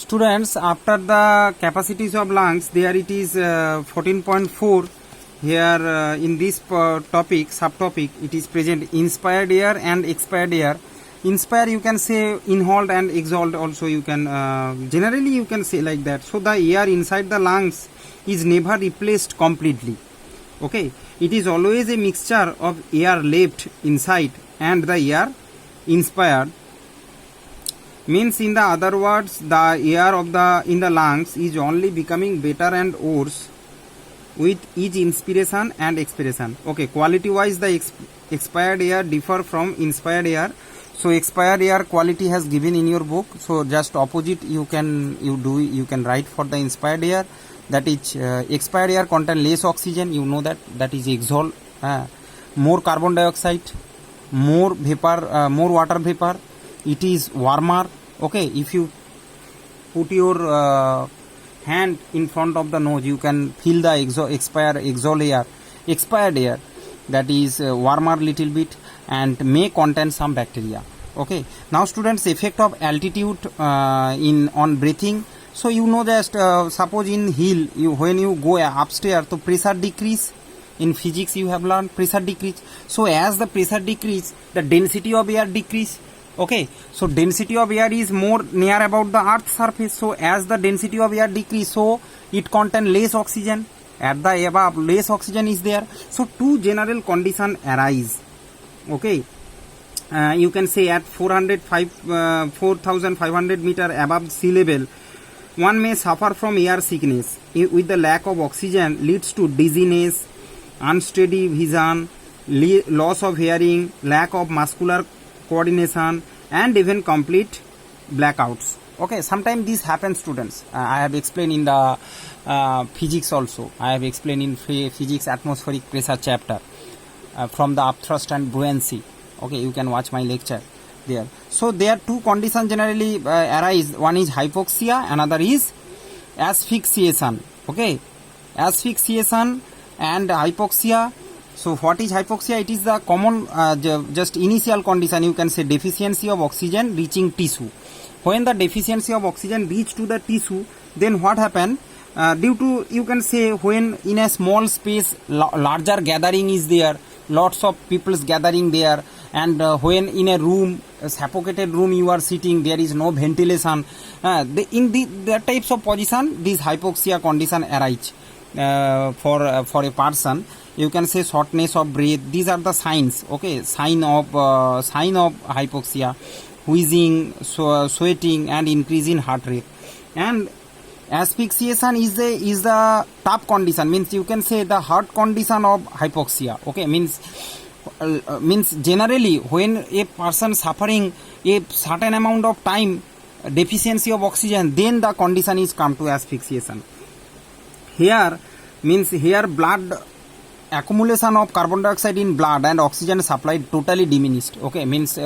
Students, after the capacities of lungs, there it is 14.4. Here in this topic, subtopic, it is present inspired air and expired air. Inspire you can say inhaled and exhaled also you can generally you can say like that. So the air inside the lungs is never replaced completely. Okay, it is always a mixture of air left inside and the air inspired. Means in the other words, the air of the in the lungs is only becoming better and worse with each inspiration and expiration. Okay, quality wise the expired air differ from inspired air. So expired air quality has given in your book. So just opposite you can write for the inspired air. That is expired air contain less oxygen. You know that is exhale. More carbon dioxide, more vapor, more water vapor. It is warmer. Okay, if you put your hand in front of the nose, you can feel the expired air that is warmer little bit and may contain some bacteria. Okay, now students, effect of altitude on breathing. So you know just suppose in hill when you go upstairs, so pressure decrease. In physics you have learned pressure decrease. So as the pressure decrease, the density of air decrease. Okay, so density of air is more near about the earth's surface. So as the density of air decrease, so it contain less oxygen. At the above, less oxygen is there. So two general condition arise. Okay, you can say at 4,500 meter above sea level, one may suffer from air sickness with the lack of oxygen leads to dizziness, unsteady vision, loss of hearing, lack of muscular coordination, and even complete blackouts. Okay, sometimes this happens, students. I have explained in the physics also. I have explained in physics atmospheric pressure chapter from the upthrust and buoyancy. Okay, you can watch my lecture there. So there are two conditions generally arise. One is hypoxia, another is asphyxiation. Okay, asphyxiation and hypoxia. So what is hypoxia? It is the common just initial condition, you can say deficiency of oxygen reaching tissue. When the deficiency of oxygen reach to the tissue, then what happen? Due to, you can say, when in a small space larger gathering is there, lots of people's gathering there, and when in a room, a suffocated room you are sitting, there is no ventilation, in the types of position this hypoxia condition arise for a person. You can say shortness of breath. These are the signs. Okay, sign of hypoxia, wheezing, sweating, and increase in heart rate. And asphyxiation is the top condition. Means you can say the heart condition of hypoxia. Okay, means generally when a person suffering a certain amount of time deficiency of oxygen, then the condition is come to asphyxiation. Here blood accumulation of carbon dioxide in blood and oxygen supply totally diminished. Okay, means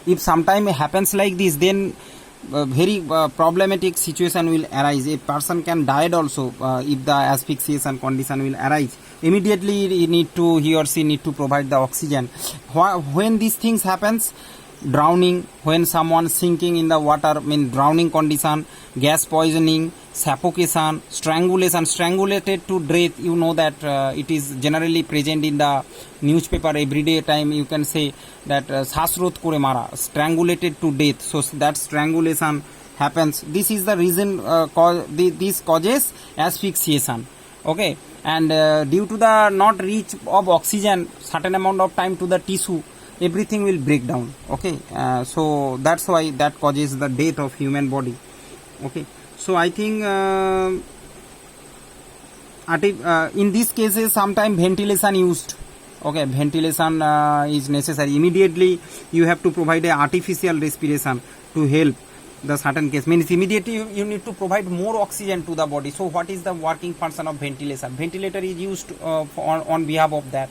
if sometime happens like this, then very problematic situation will arise. A person can die also if the asphyxiation condition will arise. Immediately he or she need to provide the oxygen. When these things happens, drowning, when someone sinking in the water, mean drowning condition, gas poisoning, suffocation, strangulation, strangulated to death. You know that it is generally present in the newspaper everyday time. You can say that shasrot kore mara, strangulated to death. So that strangulation happens. This is the reason this causes asphyxiation. Okay, and due to the not reach of oxygen certain amount of time to the tissue, everything will break down. Okay, so that's why that causes the death of human body. Okay, so I think in these cases sometime ventilation used. Okay, ventilation is necessary. Immediately you have to provide a artificial respiration to help the certain case. Means immediately you need to provide more oxygen to the body. So what is the working function of ventilation? Ventilator is used on behalf of that.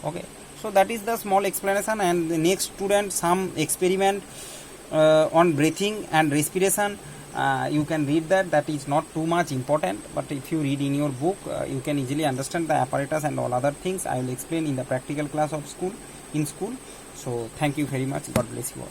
Okay, so that is the small explanation. And the next student, some experiment on breathing and respiration. You can read that is not too much important, but if you read in your book you can easily understand the apparatus and all other things. I will explain in the practical class of in school. So thank you very much. God bless you all.